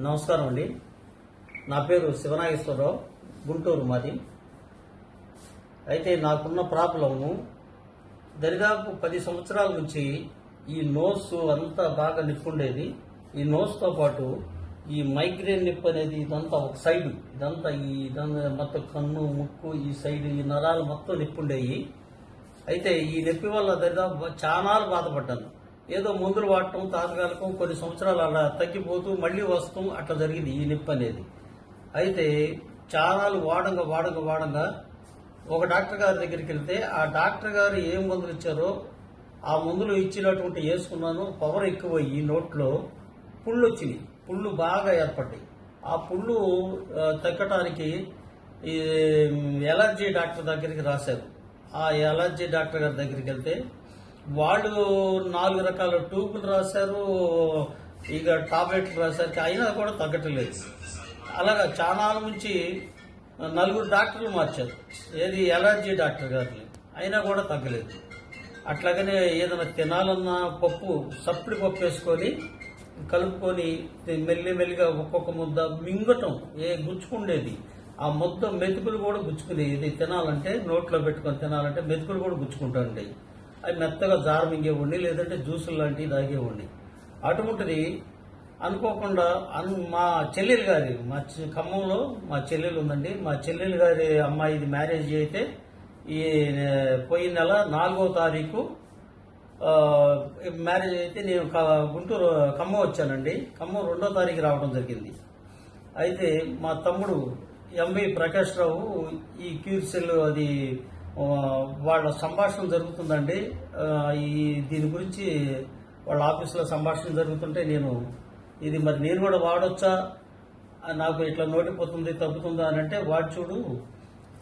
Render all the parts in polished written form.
నమస్కారం అండి. నా పేరు శివనాగేశ్వరరావు, గుంటూరు మాది. అయితే నాకున్న ప్రాబ్లము దరిదాపు 10 సంవత్సరాల నుంచి ఈ నోస్ అంతా బాగా నిప్పుండేది. ఈ నోస్తో పాటు ఈ మైగ్రేన్ నిప్పు అనేది ఇదంతా ఒక సైడ్, ఇదంతా మొత్తం కన్ను, ముక్కు, ఈ సైడ్ ఈ నరాలు మొత్తం నిప్పుండేవి. అయితే ఈ నొప్పి వల్ల దరిదాపు చాలా బాధపడ్డాను. ఏదో మందులు వాడటం తాత్కాలికం, కొన్ని సంవత్సరాలు అలా తగ్గిపోతూ మళ్ళీ వస్తాం, అట్లా జరిగింది ఈ నొప్పి అనేది. అయితే చాలా వాడంగా ఒక డాక్టర్ గారి దగ్గరికి వెళ్తే ఆ డాక్టర్ గారు ఏం మందులు ఇచ్చారో ఆ మందులు ఇచ్చినటువంటి వేసుకున్నాను. పవర్ ఎక్కువ ఈ నోట్లో పుళ్ళు వచ్చినాయి, పుళ్ళు బాగా ఏర్పడ్డాయి. ఆ పుళ్ళు తగ్గటానికి ఈ ఎలర్జీ డాక్టర్ దగ్గరికి రాశారు. ఆ ఎలర్జీ డాక్టర్ గారి దగ్గరికి వెళ్తే వాళ్ళు 4 రకాల ట్యూబులు రాశారు, ఇక టాబ్లెట్లు రాశారు, అయినా కూడా తగ్గట్లేదు. అలాగా చాలా నుంచి 4 డాక్టర్లు మార్చారు, ఏది ఎలర్జీ డాక్టర్ గారిని, అయినా కూడా తగ్గలేదు. అట్లాగనే ఏదైనా తినాలన్నా పప్పు, సప్పడి పప్పు వేసుకొని కలుపుకొని మెల్లిగా ఒక్కొక్క ముద్ద మింగటం, గుచ్చుకుండేది. ఆ ముద్ద మెతుకులు కూడా గుచ్చుకునేది. ఇది తినాలంటే నోట్లో పెట్టుకొని తినాలంటే మెతుకులు కూడా గుచ్చుకుంటాండి. అవి మెత్తగా జారు మింగేవాడిని, లేదంటే జ్యూసులు లాంటివి తాగేవాడిని. అటువంటిది అనుకోకుండా మా చెల్లెలు గారి, ఖమ్మంలో మా చెల్లెలు ఉందండి, మా చెల్లెలు గారి అమ్మాయిది మ్యారేజ్ అయితే ఈ పోయిన నెల 4వ తారీఖు మ్యారేజ్ అయితే నేను గుంటూరు ఖమ్మం వచ్చానండి. ఖమ్మం 2వ తారీఖు రావడం జరిగింది. అయితే మా తమ్ముడు ఎంవి ప్రకాష్ రావు ఈ క్యూర్ సెల్ అది వాళ్ళ సంభాషణ జరుగుతుందండి. దీని గురించి వాళ్ళ ఆఫీసులో సంభాషణ జరుగుతుంటే నేను కూడా వాడొచ్చా, నాకు ఇట్లా నోటిపోతుంది, తగ్గుతుందా అని అంటే వాడు చూడు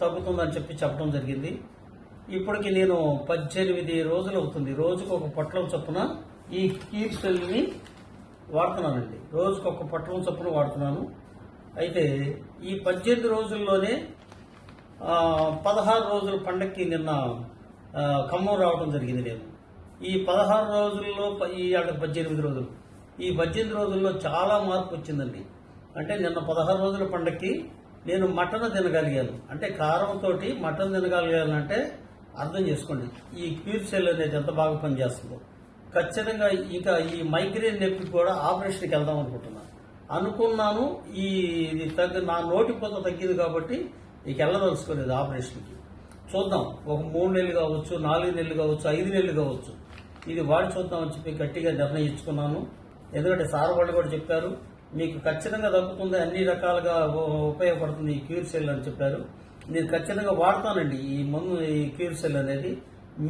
తగ్గుతుందని చెప్పడం జరిగింది. ఇప్పటికి నేను 18 రోజులు అవుతుంది. రోజుకు ఒక పొట్లం చొప్పున ఈ క్యూర్ సెల్ని వాడుతున్నానండి. రోజుకు ఒక పొట్లం చొప్పున వాడుతున్నాను. అయితే ఈ 18 రోజుల్లోనే 16 రోజుల పండగకి నిన్న ఖమ్మం రావడం జరిగింది. నేను ఈ 16 రోజుల్లో ఈ 18 రోజులు, ఈ 18 రోజుల్లో చాలా మార్పు వచ్చిందండి. అంటే నిన్న 16 రోజుల పండగకి నేను మటన్ తినగలిగాను. అంటే కారంతో మటన్ తినగలిగానంటే అర్థం చేసుకోండి ఈ క్యూర్ సెల్ అనేది ఎంత బాగా పనిచేస్తుందో. ఖచ్చితంగా ఇక ఈ మైగ్రేన్ నొప్పి కూడా ఆపరేషన్కి వెళ్దాం అనుకున్నాను. నా నోటిపోత తగ్గింది కాబట్టి ఇక వెళ్ళదలుచుకోలేదు ఆపరేషన్కి. చూద్దాం, ఒక 3 నెలలు కావచ్చు, 4 నెలలు కావచ్చు, 5 నెలలు కావచ్చు, ఇది వాడి చూద్దామని చెప్పి గట్టిగా నిర్ణయించుకున్నాను. ఎందుకంటే సార్ వాళ్ళు కూడా చెప్పారు, మీకు ఖచ్చితంగా తగ్గుతుంది, అన్ని రకాలుగా ఉపయోగపడుతుంది ఈ క్యూర్ సెల్ అని చెప్పారు. నేను ఖచ్చితంగా వాడతానండి ఈ క్యూర్ సెల్ అనేది.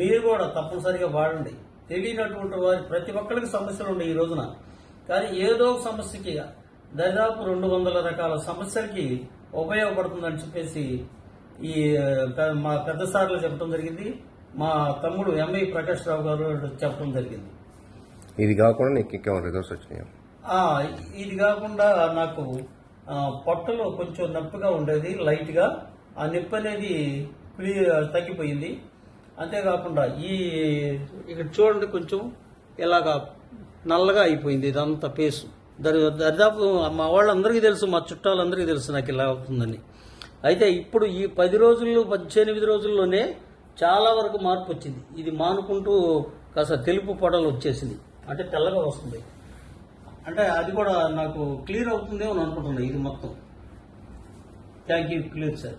మీరు కూడా తప్పనిసరిగా వాడండి. తెలియనటువంటి వారి ప్రతి ఒక్కరికి సమస్యలు ఉన్నాయి ఈ రోజున. కానీ ఏదో ఒక సమస్యకి దాదాపు 200 రకాల సమస్యలకి ఉపయోగపడుతుందని చెప్పేసి ఈ మా పెద్ద సార్లు చెప్పడం జరిగింది. మా తమ్ముడు ఎంఐ ప్రకాష్ రావు గారు చెప్పడం జరిగింది. ఇది కాకుండా నీకు ఇంకేమైనా రిజల్ట్స్ వచ్చినాయా? ఇది కాకుండా నాకు పొట్టలో కొంచెం నొప్పిగా ఉండేది, లైట్గా. ఆ నొప్పి అనేది తగ్గిపోయింది. అంతేకాకుండా ఇక్కడ చూడండి, కొంచెం ఇలాగా నల్లగా అయిపోయింది ఇదంతా పేసు. దరిదాపు మా వాళ్ళందరికీ తెలుసు, మా చుట్టాలందరికీ తెలుసు నాకు ఇలా అవుతుందని. అయితే ఇప్పుడు ఈ 10 రోజుల్లో 18 రోజుల్లోనే చాలా వరకు మార్పు వచ్చింది. ఇది మానుకుంటూ కాస్త తెలుపు పొడలు వచ్చేసింది, అంటే తెల్లగా వస్తుంది. అంటే అది కూడా నాకు క్లియర్ అవుతుందేమో అనుకుంటున్నాను ఇది మొత్తం. Thank you. Clear sir.